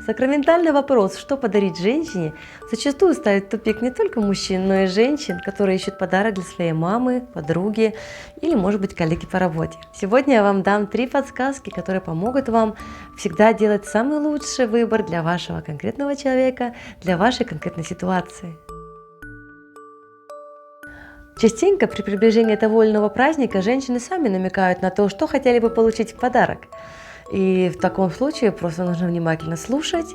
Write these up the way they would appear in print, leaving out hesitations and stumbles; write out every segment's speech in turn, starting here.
Сакраментальный вопрос, что подарить женщине, зачастую ставит в тупик не только мужчин, но и женщин, которые ищут подарок для своей мамы, подруги или, может быть, коллеги по работе. Сегодня я вам дам 3 подсказки, которые помогут вам всегда делать самый лучший выбор для вашего конкретного человека, для вашей конкретной ситуации. Частенько при приближении того или иного праздника женщины сами намекают на то, что хотели бы получить в подарок. И в таком случае просто нужно внимательно слушать,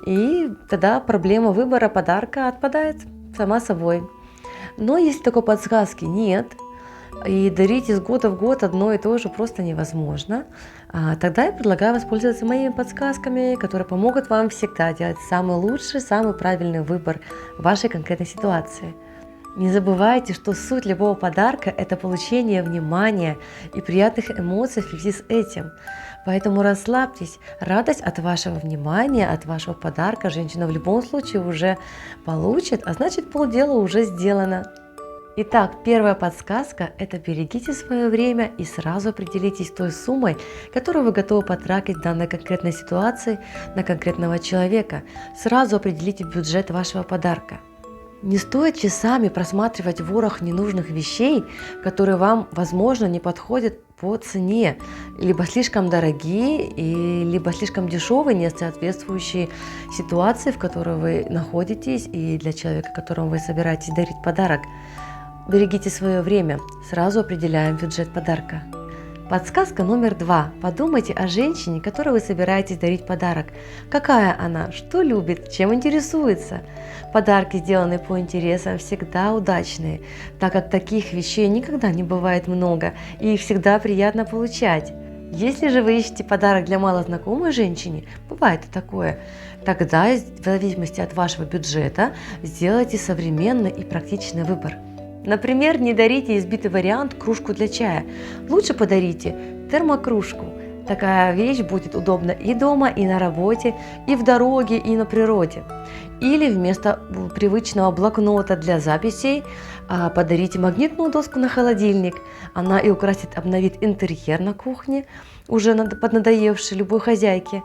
и тогда проблема выбора подарка отпадает сама собой. Но если такой подсказки нет, и дарить из года в год одно и то же просто невозможно, тогда я предлагаю воспользоваться моими подсказками, которые помогут вам всегда делать самый лучший, самый правильный выбор в вашей конкретной ситуации. Не забывайте, что суть любого подарка – это получение внимания и приятных эмоций в связи с этим. Поэтому расслабьтесь, радость от вашего внимания, от вашего подарка женщина в любом случае уже получит, а значит полдела уже сделано. Итак, первая подсказка – это берегите свое время и сразу определитесь с той суммой, которую вы готовы потратить в данной конкретной ситуации на конкретного человека. Сразу определите бюджет вашего подарка. Не стоит часами просматривать ворох ненужных вещей, которые вам, возможно, не подходят по цене, либо слишком дорогие, либо слишком дешевые, не соответствующие ситуации, в которой вы находитесь, и для человека, которому вы собираетесь дарить подарок. Берегите свое время, сразу определяем бюджет подарка. Подсказка номер 2. Подумайте о женщине, которой вы собираетесь дарить подарок. Какая она, что любит, чем интересуется. Подарки, сделанные по интересам, всегда удачные, так как таких вещей никогда не бывает много, и их всегда приятно получать. Если же вы ищете подарок для малознакомой женщине, бывает и такое, тогда, в зависимости от вашего бюджета, сделайте современный и практичный выбор. Например, не дарите избитый вариант кружку для чая. Лучше подарите термокружку. Такая вещь будет удобна и дома, и на работе, и в дороге, и на природе. Или вместо привычного блокнота для записей подарите магнитную доску на холодильник. Она и украсит, обновит интерьер на кухне, уже поднадоевшей любой хозяйке.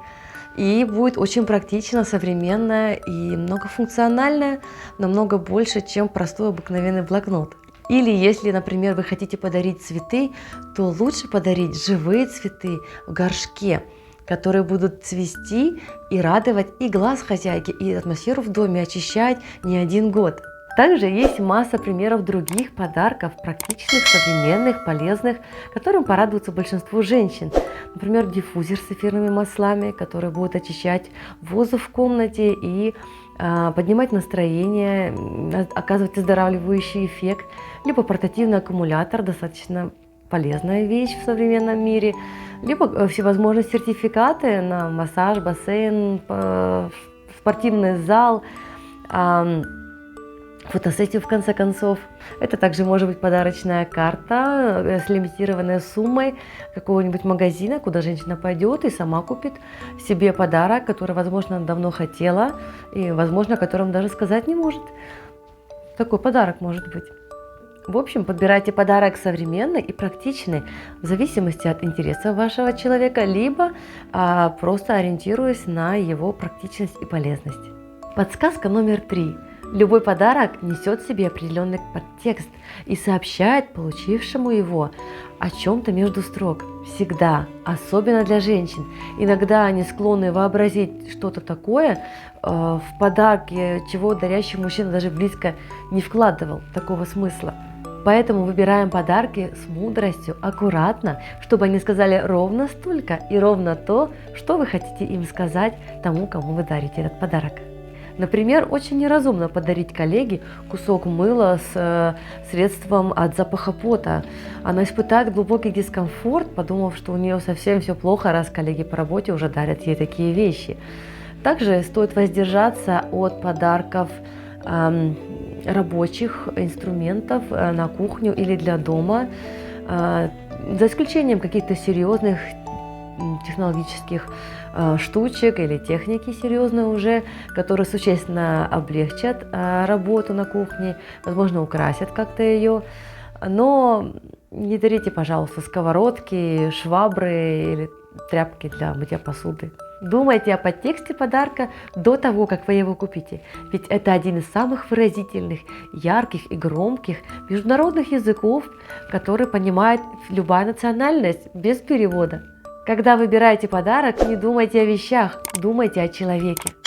И будет очень практично, современная и многофункциональная, намного больше, чем простой обыкновенный блокнот. Или если, например, вы хотите подарить цветы, то лучше подарить живые цветы в горшке, которые будут цвести и радовать и глаз хозяйки, и атмосферу в доме очищать не один год. Также есть масса примеров других подарков, практичных, современных, полезных, которым порадуются большинству женщин. Например, диффузер с эфирными маслами, который будет очищать воздух в комнате и поднимать настроение, оказывать оздоравливающий эффект. Либо портативный аккумулятор, достаточно полезная вещь в современном мире. Либо всевозможные сертификаты на массаж, бассейн, спортивный зал, фотосессию, в конце концов. Это также может быть подарочная карта с лимитированной суммой какого-нибудь магазина, куда женщина пойдет и сама купит себе подарок, который, возможно, она давно хотела, и, возможно, о котором даже сказать не может. Такой подарок может быть. В общем, подбирайте подарок современный и практичный, в зависимости от интересов вашего человека, либо просто ориентируясь на его практичность и полезность. Подсказка номер 3. Любой подарок несет в себе определенный подтекст и сообщает получившему его о чем-то между строк. Всегда, особенно для женщин. Иногда они склонны вообразить что-то такое в подарке, чего дарящий мужчина даже близко не вкладывал такого смысла. Поэтому выбираем подарки с мудростью, аккуратно, чтобы они сказали ровно столько и ровно то, что вы хотите им сказать тому, кому вы дарите этот подарок. Например, очень неразумно подарить коллеге кусок мыла с средством от запаха пота. Она испытает глубокий дискомфорт, подумав, что у нее совсем все плохо, раз коллеги по работе уже дарят ей такие вещи. Также стоит воздержаться от подарков рабочих инструментов на кухню или для дома, за исключением каких-то серьезных технологических штучек или техники серьезные уже, которые существенно облегчат работу на кухне, возможно, украсят как-то ее. Но не дарите, пожалуйста, сковородки, швабры или тряпки для мытья посуды. Думайте о подтексте подарка до того, как вы его купите, ведь это один из самых выразительных, ярких и громких международных языков, который понимает любая национальность без перевода. Когда выбираете подарок, не думайте о вещах, думайте о человеке.